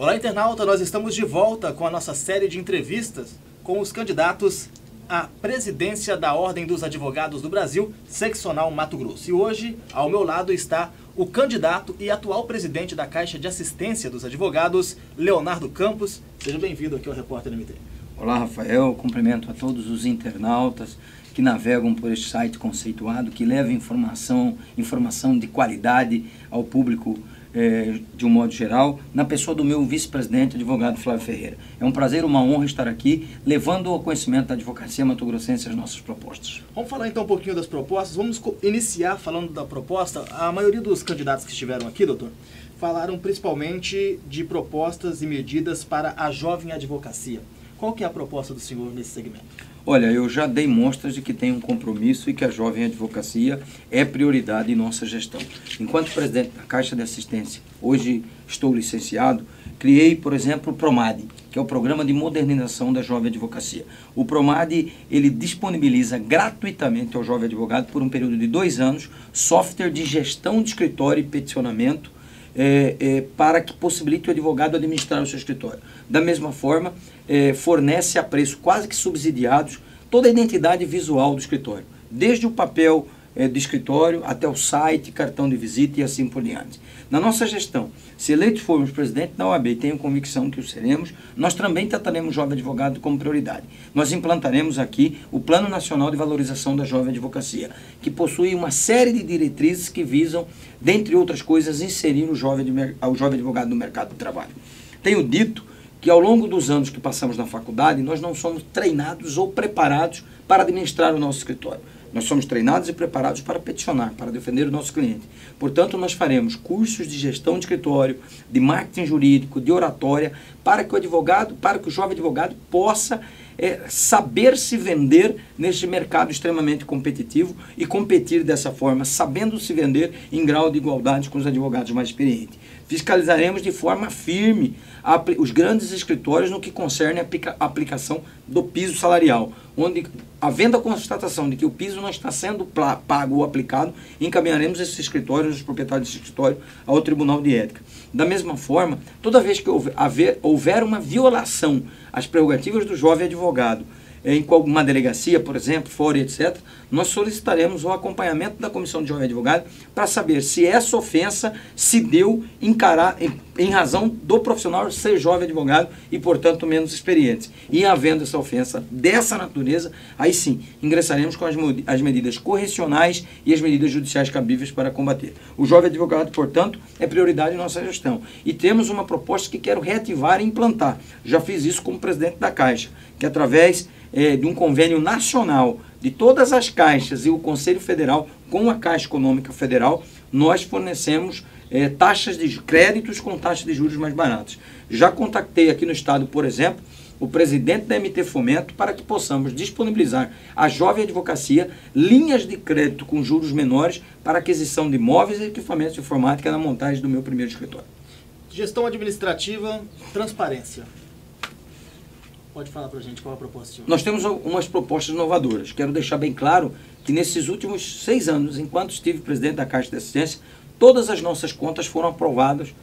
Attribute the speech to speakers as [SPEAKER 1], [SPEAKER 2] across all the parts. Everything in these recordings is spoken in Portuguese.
[SPEAKER 1] Olá, internauta, nós estamos de volta com a nossa série de entrevistas com os candidatos à presidência da Ordem dos Advogados do Brasil, seccional Mato Grosso. E hoje, ao meu lado, está o candidato e atual presidente da Caixa de Assistência dos Advogados, Leonardo Campos. Seja bem-vindo aqui ao Repórter MT.
[SPEAKER 2] Olá, Rafael. Cumprimento a todos os internautas que navegam por este site conceituado, que leva informação de qualidade ao público de um modo geral, na pessoa do meu vice-presidente, advogado Flávio Ferreira. É um prazer, uma honra estar aqui, levando ao conhecimento da advocacia mato-grossense as nossas propostas.
[SPEAKER 1] Vamos falar então um pouquinho das propostas. Vamos iniciar falando da proposta. A maioria dos candidatos que estiveram aqui, doutor, falaram principalmente de propostas e medidas para a jovem advocacia. Qual que é a proposta do senhor nesse segmento?
[SPEAKER 2] Olha, eu já dei mostras de que tenho um compromisso e que a jovem advocacia é prioridade em nossa gestão. Enquanto presidente da Caixa de Assistência, hoje estou licenciado, criei, por exemplo, o PROMAD, que é o Programa de Modernização da Jovem Advocacia. O PROMAD, ele disponibiliza gratuitamente ao jovem advogado, por um período de 2 anos, software de gestão de escritório e peticionamento, para que possibilite o advogado administrar o seu escritório. Da mesma forma, fornece a preço quase que subsidiados toda a identidade visual do escritório, desde o papel do escritório até o site, cartão de visita e assim por diante. Na nossa gestão, se eleitos formos presidente da OAB, e tenho convicção que o seremos, nós também trataremos o jovem advogado como prioridade. Nós implantaremos aqui o Plano Nacional de Valorização da Jovem Advocacia, que possui uma série de diretrizes que visam, dentre outras coisas, inserir o jovem advogado no mercado de trabalho. Tenho dito que ao longo dos anos que passamos na faculdade, nós não somos treinados ou preparados para administrar o nosso escritório. Nós somos treinados e preparados para peticionar, para defender o nosso cliente. Portanto, nós faremos cursos de gestão de escritório, de marketing jurídico, de oratória, para que o jovem advogado possa saber se vender neste mercado extremamente competitivo e competir dessa forma, sabendo se vender em grau de igualdade com os advogados mais experientes. Fiscalizaremos de forma firme os grandes escritórios no que concerne a aplicação do piso salarial, onde, havendo a constatação de que o piso não está sendo pago ou aplicado, encaminharemos esses escritórios, os proprietários desse escritório, ao Tribunal de Ética. Da mesma forma, toda vez que houver uma violação às prerrogativas do jovem advogado, em alguma delegacia, por exemplo, fora, etc., nós solicitaremos o acompanhamento da Comissão de Jovem Advogado para saber se essa ofensa se deu em razão do profissional ser jovem advogado e, portanto, menos experiente. E, havendo essa ofensa dessa natureza, aí sim, ingressaremos com as medidas correcionais e as medidas judiciais cabíveis para combater. O jovem advogado, portanto, é prioridade em nossa gestão. E temos uma proposta que quero reativar e implantar. Já fiz isso como presidente da Caixa, que através de um convênio nacional de todas as caixas e o Conselho Federal com a Caixa Econômica Federal, nós fornecemos taxas de créditos com taxas de juros mais baratas. Já contactei aqui no estado, por exemplo, o presidente da MT Fomento para que possamos disponibilizar à jovem advocacia linhas de crédito com juros menores para aquisição de móveis e equipamentos de informática na montagem do meu primeiro escritório.
[SPEAKER 1] Gestão administrativa, transparência. Pode falar para a gente qual é a proposta, senhor?
[SPEAKER 2] Nós temos algumas propostas inovadoras. Quero deixar bem claro que nesses últimos 6 anos, enquanto estive presidente da Caixa de Assistência, todas as nossas contas foram aprovadas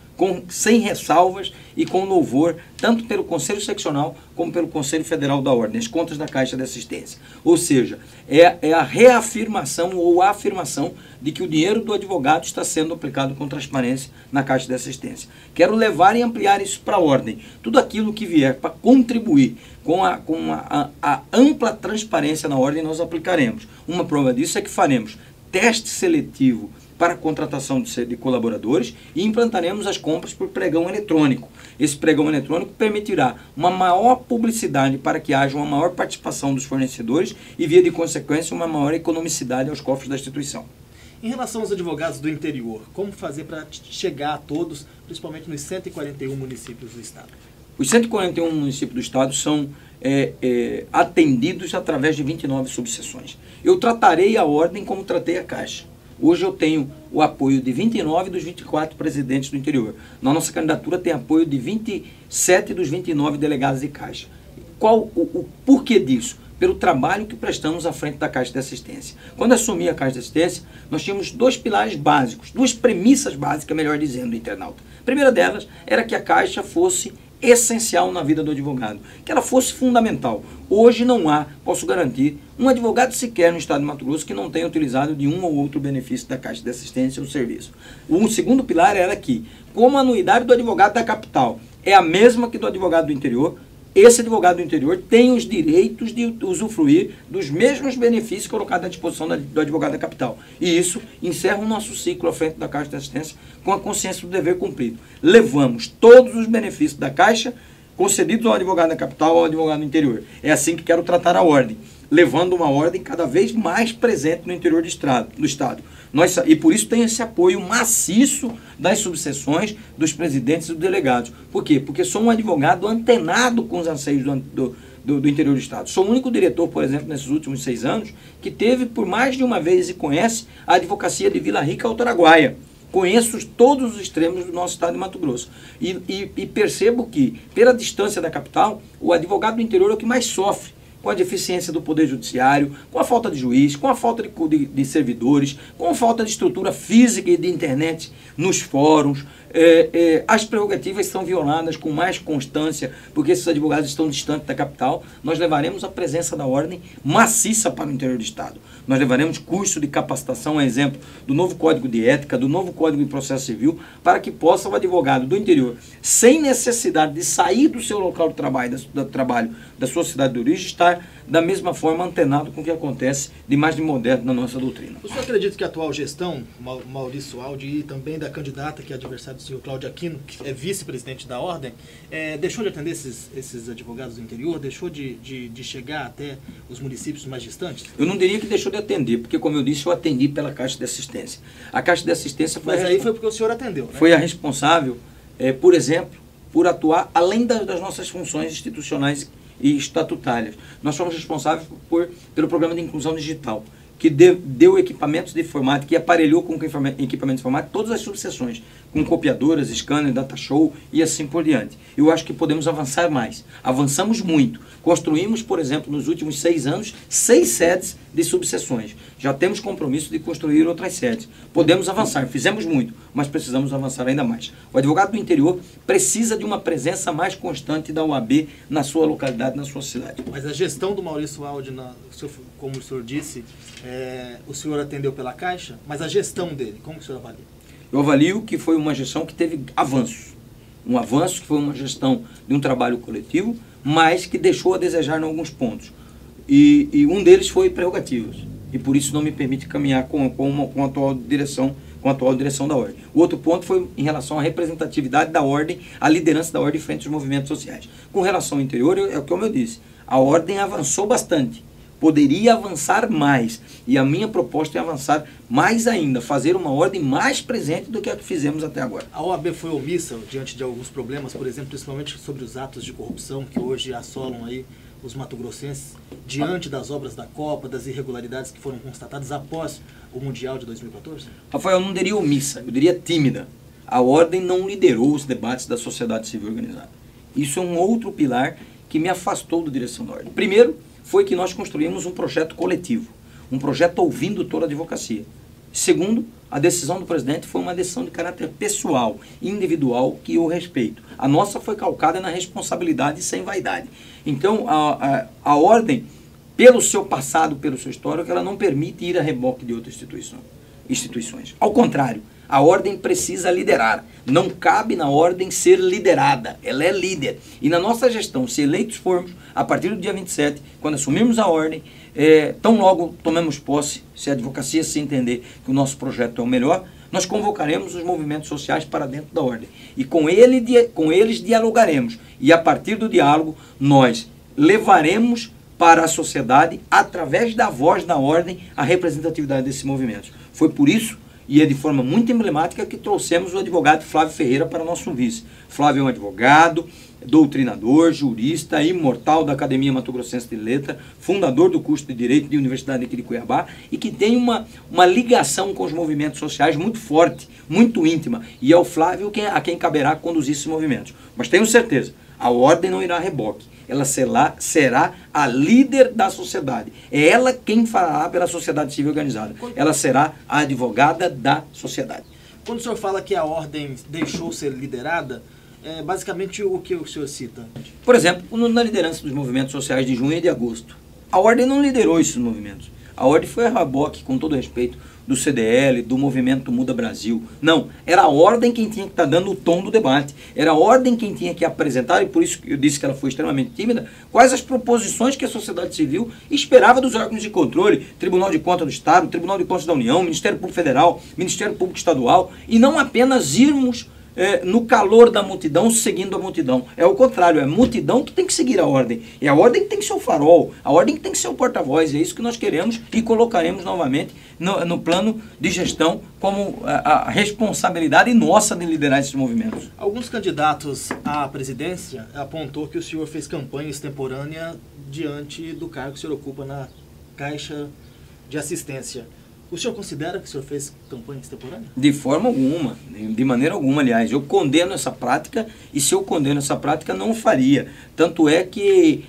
[SPEAKER 2] sem ressalvas e com louvor, tanto pelo Conselho Seccional como pelo Conselho Federal da Ordem, as contas da Caixa de Assistência. Ou seja, é a reafirmação ou a afirmação de que o dinheiro do advogado está sendo aplicado com transparência na Caixa de Assistência. Quero levar e ampliar isso para a Ordem. Tudo aquilo que vier para contribuir com a ampla transparência na Ordem, nós aplicaremos. Uma prova disso é que faremos teste seletivo para a contratação de colaboradores e implantaremos as compras por pregão eletrônico. Esse pregão eletrônico permitirá uma maior publicidade para que haja uma maior participação dos fornecedores e, via de consequência, uma maior economicidade aos cofres da instituição.
[SPEAKER 1] Em relação aos advogados do interior, como fazer para chegar a todos, principalmente nos 141 municípios do estado?
[SPEAKER 2] Os 141 municípios do estado são atendidos através de 29 subseções. Eu tratarei a Ordem como tratei a Caixa. Hoje eu tenho o apoio de 29 dos 24 presidentes do interior. Na nossa candidatura tem apoio de 27 dos 29 delegados de Caixa. Qual o porquê disso? pelo trabalho que prestamos à frente da Caixa de Assistência. Quando assumi a Caixa de Assistência, nós tínhamos dois pilares básicos, duas premissas básicas, melhor dizendo, do internauta. A primeira delas era que a Caixa fosse essencial na vida do advogado, que ela fosse fundamental. Hoje não há, posso garantir, um advogado sequer no estado de Mato Grosso que não tenha utilizado de um ou outro benefício da Caixa de Assistência ou serviço. O segundo pilar era que, como a anuidade do advogado da capital é a mesma que do advogado do interior, esse advogado do interior tem os direitos de usufruir dos mesmos benefícios colocados à disposição do advogado da capital. E isso encerra o nosso ciclo à frente da Caixa de Assistência com a consciência do dever cumprido. Levamos todos os benefícios da Caixa concedidos ao advogado da capital ao advogado do interior. É assim que quero tratar a ordem, levando uma ordem cada vez mais presente no interior do Estado. E por isso tem esse apoio maciço das subseções, dos presidentes e dos delegados. Por quê? Porque sou um advogado antenado com os anseios do interior do Estado. Sou o único diretor, por exemplo, nesses últimos 6 anos, que teve por mais de uma vez e conhece a advocacia de Vila Rica ao Araguaia. Conheço todos os extremos do nosso estado de Mato Grosso. E percebo que, pela distância da capital, o advogado do interior é o que mais sofre com a deficiência do Poder Judiciário, com a falta de juiz, com a falta de servidores, com a falta de estrutura física e de internet nos fóruns. As prerrogativas são violadas com mais constância, porque esses advogados estão distantes da capital. Nós levaremos a presença da ordem maciça para o interior do Estado. Nós levaremos curso de capacitação, a exemplo do novo Código de Ética, do novo Código de Processo Civil, para que possa o advogado do interior, sem necessidade de sair do seu local de trabalho, da sua cidade de origem, estar da mesma forma antenado com o que acontece de mais de moderno na nossa doutrina.
[SPEAKER 1] O senhor acredita que a atual gestão, Maurício Aldi, e também da candidata que é adversária do senhor Cláudio Aquino, que é vice-presidente da Ordem, deixou de atender esses advogados do interior, deixou de chegar até os municípios mais distantes?
[SPEAKER 2] Eu não diria que deixou de atender, porque, como eu disse, eu atendi pela Caixa de Assistência. A Caixa de Assistência foi...
[SPEAKER 1] Mas aí foi porque o senhor atendeu, né?
[SPEAKER 2] Foi a responsável, por exemplo, por atuar além das nossas funções institucionais e estatutárias. Nós somos responsáveis pelo programa de inclusão digital, que deu equipamentos de informática e aparelhou com equipamentos de informática todas as subseções, com copiadoras, scanner, data show e assim por diante. Eu acho que podemos avançar mais. Avançamos muito. Construímos, por exemplo, nos últimos 6 anos, 6 sedes de subseções. Já temos compromisso de construir outras sedes. Podemos avançar, fizemos muito, mas precisamos avançar ainda mais. O advogado do interior precisa de uma presença mais constante da OAB na sua localidade, na sua cidade.
[SPEAKER 1] Mas a gestão do Maurício Aldi, como o senhor disse, o senhor atendeu pela Caixa, mas a gestão dele, como o senhor avalia?
[SPEAKER 2] Eu avalio que foi uma gestão que teve avanços. Um avanço que foi uma gestão de um trabalho coletivo, mas que deixou a desejar em alguns pontos. E um deles foi prerrogativas. E por isso não me permite caminhar com a atual direção da Ordem. O outro ponto foi em relação à representatividade da Ordem, à liderança da Ordem frente aos movimentos sociais. Com relação ao interior, é como eu disse, a Ordem avançou bastante. Poderia avançar mais. E a minha proposta é avançar mais ainda, fazer uma ordem mais presente do que a que fizemos até agora.
[SPEAKER 1] A OAB foi omissa diante de alguns problemas, por exemplo, principalmente sobre os atos de corrupção que hoje assolam aí os mato-grossenses, diante das obras da Copa, das irregularidades que foram constatadas após o Mundial de 2014?
[SPEAKER 2] Rafael, eu não diria omissa, eu diria tímida. A Ordem não liderou os debates da sociedade civil organizada. Isso é um outro pilar que me afastou da direção da Ordem. Primeiro, foi que nós construímos um projeto coletivo, um projeto ouvindo toda a advocacia. Segundo, a decisão do presidente foi uma decisão de caráter pessoal, individual, que eu respeito. A nossa foi calcada na responsabilidade sem vaidade. Então, a Ordem, pelo seu passado, pelo seu histórico, ela não permite ir a reboque de outras instituições. Ao contrário, a Ordem precisa liderar. Não cabe na Ordem ser liderada. Ela é líder. E na nossa gestão, se eleitos formos, a partir do dia 27, quando assumirmos a Ordem, tão logo tomemos posse, se a advocacia se entender que o nosso projeto é o melhor, nós convocaremos os movimentos sociais para dentro da Ordem. E com eles dialogaremos. E a partir do diálogo, nós levaremos para a sociedade, através da voz da Ordem, a representatividade desses movimentos. Foi por isso, e é de forma muito emblemática, que trouxemos o advogado Flávio Ferreira para nosso vice. Flávio é um advogado doutrinador, jurista, imortal da Academia Mato Grossense de Letras, fundador do curso de Direito da Universidade aqui de Cuiabá e que tem uma ligação com os movimentos sociais muito forte, muito íntima. E é o Flávio a quem caberá conduzir esses movimentos. Mas tenho certeza, a ordem não irá a reboque. Ela será a líder da sociedade. É ela quem fará pela sociedade civil organizada. Ela será a advogada da sociedade.
[SPEAKER 1] Quando o senhor fala que a ordem deixou ser liderada, basicamente o que o senhor cita?
[SPEAKER 2] Por exemplo, na liderança dos movimentos sociais de junho e de agosto. A ordem não liderou esses movimentos. A ordem foi a reboque, com todo respeito, do CDL, do movimento Muda Brasil. Não, era a ordem quem tinha que estar dando o tom do debate. Era a ordem quem tinha que apresentar, e por isso eu disse que ela foi extremamente tímida, quais as proposições que a sociedade civil esperava dos órgãos de controle, Tribunal de Contas do Estado, Tribunal de Contas da União, Ministério Público Federal, Ministério Público Estadual, e não apenas irmos no calor da multidão, seguindo a multidão. É o contrário, é a multidão que tem que seguir a ordem. É a ordem que tem que ser o farol, a ordem que tem que ser o porta-voz. É isso que nós queremos e colocaremos novamente no plano de gestão como a responsabilidade nossa de liderar esses movimentos.
[SPEAKER 1] Alguns candidatos à presidência apontou que o senhor fez campanha extemporânea diante do cargo que o senhor ocupa na Caixa de Assistência. O senhor considera que o senhor fez campanha extemporânea?
[SPEAKER 2] De forma alguma, de maneira alguma, aliás. Eu condeno essa prática e se eu condeno essa prática não faria. Tanto é que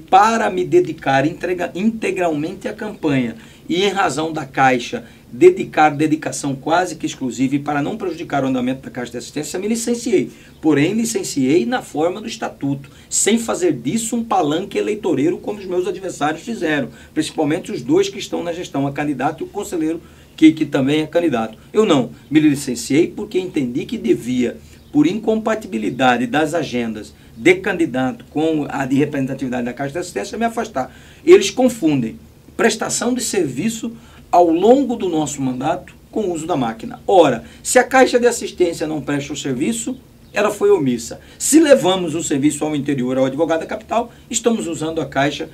[SPEAKER 2] para me dedicar integralmente à campanha e em razão da Caixa dedicação quase que exclusiva e para não prejudicar o andamento da Caixa de Assistência, me licenciei. Porém, licenciei na forma do estatuto, sem fazer disso um palanque eleitoreiro como os meus adversários fizeram, principalmente os dois que estão na gestão, a candidato e o conselheiro que também é candidato. Eu não, me licenciei porque entendi que devia, por incompatibilidade das agendas de candidato com a de representatividade da Caixa de Assistência, me afastar. Eles confundem prestação de serviço ao longo do nosso mandato com o uso da máquina. Ora, se a Caixa de Assistência não presta o serviço, ela foi omissa. Se levamos o serviço ao interior, ao advogado da capital, estamos usando a Caixa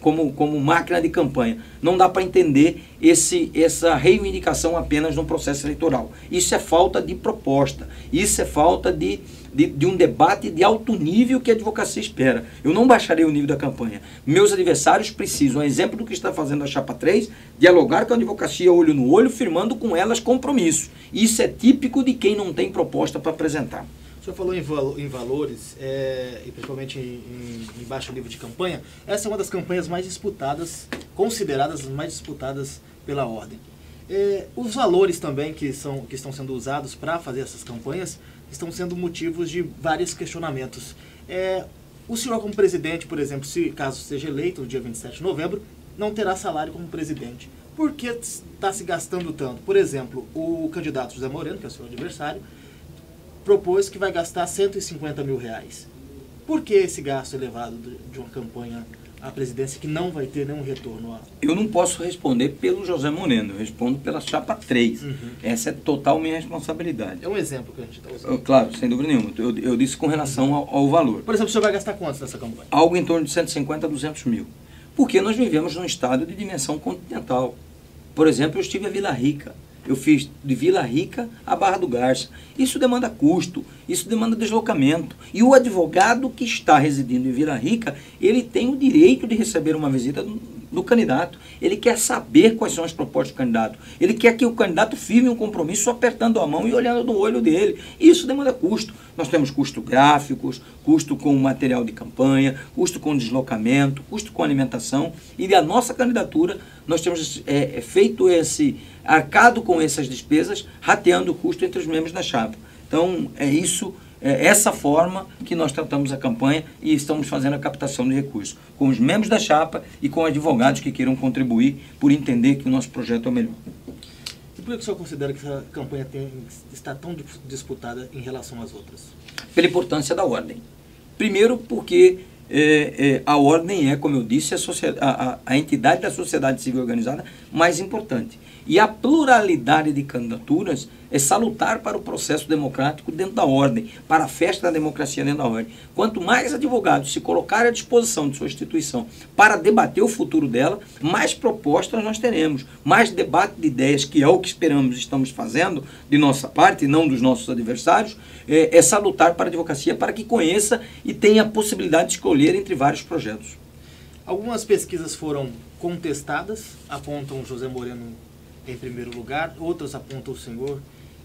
[SPEAKER 2] como máquina de campanha. Não dá para entender essa reivindicação apenas no processo eleitoral. Isso é falta de proposta. Isso é falta de um debate de alto nível que a advocacia espera. Eu não baixarei o nível da campanha. Meus adversários precisam, a exemplo do que está fazendo a Chapa 3, dialogar com a advocacia olho no olho, firmando com elas compromisso. Isso é típico de quem não tem proposta para apresentar.
[SPEAKER 1] O senhor falou em valores, e principalmente em baixo nível de campanha. Essa é uma das campanhas mais disputadas, consideradas as mais disputadas pela ordem. Os valores também que estão sendo usados para fazer essas campanhas estão sendo motivos de vários questionamentos. O senhor como presidente, por exemplo, se caso seja eleito no dia 27 de novembro, não terá salário como presidente. Por que está se gastando tanto? Por exemplo, o candidato José Moreno, que é o seu adversário, propôs que vai gastar R$150 mil. Por que esse gasto elevado de uma campanha à presidência que não vai ter nenhum retorno?
[SPEAKER 2] Eu não posso responder pelo José Moreno, eu respondo pela Chapa 3. Essa é total minha responsabilidade.
[SPEAKER 1] É um exemplo que a gente está usando.
[SPEAKER 2] Claro, sem dúvida nenhuma. Eu disse com relação ao valor.
[SPEAKER 1] Por exemplo, o senhor vai gastar quanto nessa campanha?
[SPEAKER 2] Algo em torno de 150 a 200 mil. Porque nós vivemos num estado de dimensão continental. Por exemplo, eu estive a Vila Rica. Eu fiz de Vila Rica a Barra do Garça. Isso demanda custo, isso demanda deslocamento. E o advogado que está residindo em Vila Rica, ele tem o direito de receber uma visita do candidato. Ele quer saber quais são as propostas do candidato. Ele quer que o candidato firme um compromisso apertando a mão e olhando no olho dele. E isso demanda custo. Nós temos custos gráficos, custo com material de campanha, custo com deslocamento, custo com alimentação. E a nossa candidatura, nós temos arcado com essas despesas, rateando o custo entre os membros da chapa. Então, essa forma que nós tratamos a campanha e estamos fazendo a captação de recursos, com os membros da chapa e com advogados que queiram contribuir por entender que o nosso projeto é o melhor.
[SPEAKER 1] E por que o senhor considera que essa campanha está tão disputada em relação às outras?
[SPEAKER 2] Pela importância da ordem. Primeiro porque a ordem é, como eu disse, a entidade da sociedade civil organizada mais importante. E a pluralidade de candidaturas é salutar para o processo democrático dentro da ordem, para a festa da democracia dentro da ordem. Quanto mais advogados se colocarem à disposição de sua instituição para debater o futuro dela, mais propostas nós teremos, mais debate de ideias, que é o que esperamos e estamos fazendo de nossa parte, e não dos nossos adversários, é salutar para a advocacia para que conheça e tenha a possibilidade de escolher entre vários projetos.
[SPEAKER 1] Algumas pesquisas foram contestadas, apontam José Moreno em primeiro lugar, outras apontam o senhor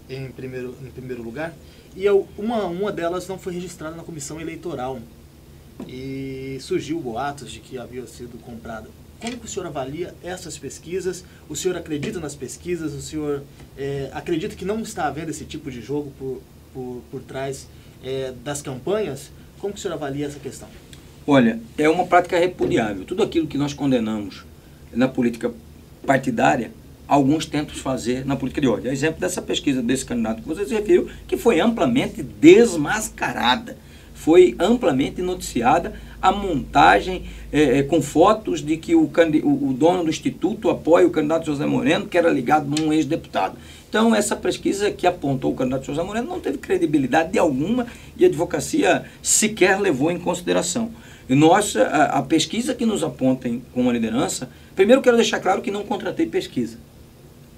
[SPEAKER 1] em primeiro lugar, e uma delas não foi registrada na comissão eleitoral, e surgiu boatos de que havia sido comprada. Como que o senhor avalia essas pesquisas? O senhor acredita nas pesquisas? O senhor acredita que não está havendo esse tipo de jogo por trás das campanhas? Como que o senhor avalia essa questão?
[SPEAKER 2] Olha, é uma prática repudiável. Tudo aquilo que nós condenamos na política partidária, alguns tentam fazer na política de ódio. Exemplo dessa pesquisa desse candidato que você se referiu, que foi amplamente desmascarada, foi amplamente noticiada a montagem com fotos de que o dono do instituto apoia o candidato José Moreno, que era ligado a um ex-deputado. Então, essa pesquisa que apontou o candidato José Moreno não teve credibilidade de alguma e a advocacia sequer levou em consideração. E a pesquisa que nos apontem como liderança, primeiro quero deixar claro que não contratei pesquisa.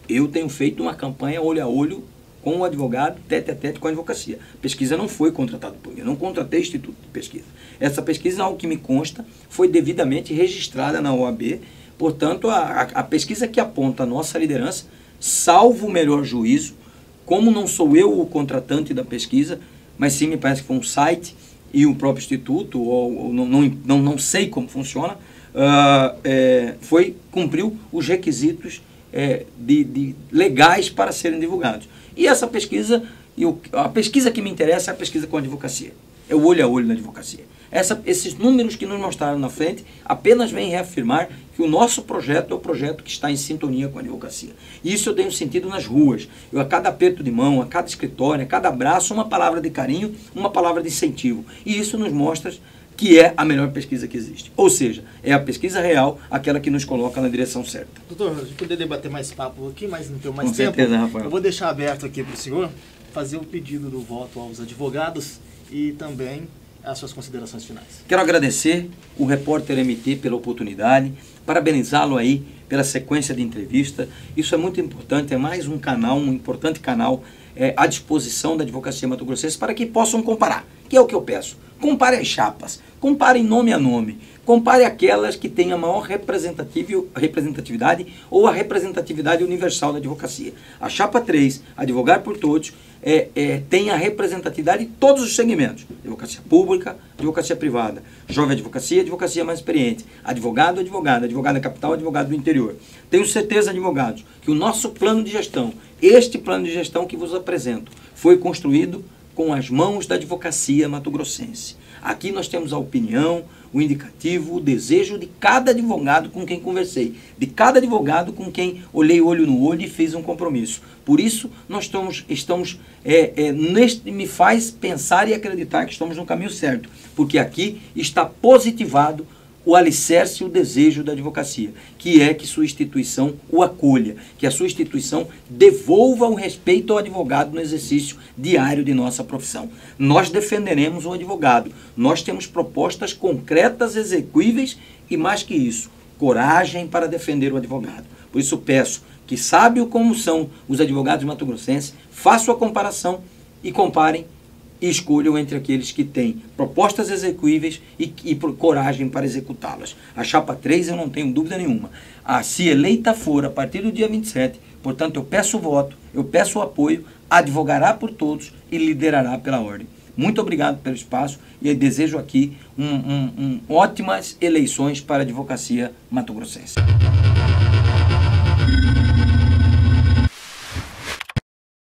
[SPEAKER 2] Eu tenho feito uma campanha olho a olho com o advogado, tete a tete com a advocacia. A pesquisa não foi contratada por mim, eu não contratei instituto de pesquisa. Essa pesquisa, ao que me consta, foi devidamente registrada na OAB, portanto, a pesquisa que aponta a nossa liderança, salvo o melhor juízo, como não sou eu o contratante da pesquisa, mas sim me parece que foi um site e o próprio instituto, ou não sei como funciona, cumpriu os requisitos legais para serem divulgados. E essa pesquisa, a pesquisa que me interessa é a pesquisa com a advocacia. É o olho a olho na advocacia. Esses números que nos mostraram na frente apenas vêm reafirmar que o nosso projeto é o projeto que está em sintonia com a advocacia. E isso eu tenho sentido nas ruas. A cada aperto de mão, a cada escritório, a cada abraço, uma palavra de carinho, uma palavra de incentivo. E isso nos mostra que é a melhor pesquisa que existe. Ou seja, é a pesquisa real, aquela que nos coloca na direção certa.
[SPEAKER 1] Doutor, a gente poder debater mais papo aqui, mas não tenho mais
[SPEAKER 2] tempo.
[SPEAKER 1] Com
[SPEAKER 2] certeza, Rafael.
[SPEAKER 1] Eu vou deixar aberto aqui para o senhor fazer o pedido do voto aos advogados e também as suas considerações finais.
[SPEAKER 2] Quero agradecer o repórter MT pela oportunidade, parabenizá-lo aí pela sequência de entrevista. Isso é muito importante, é mais um canal, um importante canal à disposição da advocacia mato-grossense para que possam comparar, que é o que eu peço. Compare as chapas, compare nome a nome, compare aquelas que têm a maior representatividade ou a representatividade universal da advocacia. A chapa 3, Advogar por Todos, tem a representatividade de todos os segmentos. Advocacia pública, advocacia privada, jovem advocacia, advocacia mais experiente, advogado, advogada, advogado da capital, advogado do interior. Tenho certeza, advogados, que o nosso plano de gestão, este plano de gestão que vos apresento, foi construído com as mãos da advocacia mato-grossense. Aqui nós temos a opinião, o indicativo, o desejo de cada advogado com quem conversei, de cada advogado com quem olhei olho no olho e fiz um compromisso. Por isso, nós me faz pensar e acreditar que estamos no caminho certo, porque aqui está positivado o alicerce e o desejo da advocacia, que é que sua instituição o acolha, que a sua instituição devolva o respeito ao advogado no exercício diário de nossa profissão. Nós defenderemos o advogado, nós temos propostas concretas, execuíveis e, mais que isso, coragem para defender o advogado. Por isso peço que, sábio como são os advogados mato-grossenses, façam a comparação e comparem e escolham entre aqueles que têm propostas execuíveis e coragem para executá-las. A chapa 3 eu não tenho dúvida nenhuma. Se eleita for a partir do dia 27, portanto eu peço o voto, eu peço o apoio, advogará por todos e liderará pela ordem. Muito obrigado pelo espaço e eu desejo aqui ótimas eleições para a advocacia mato-grossense.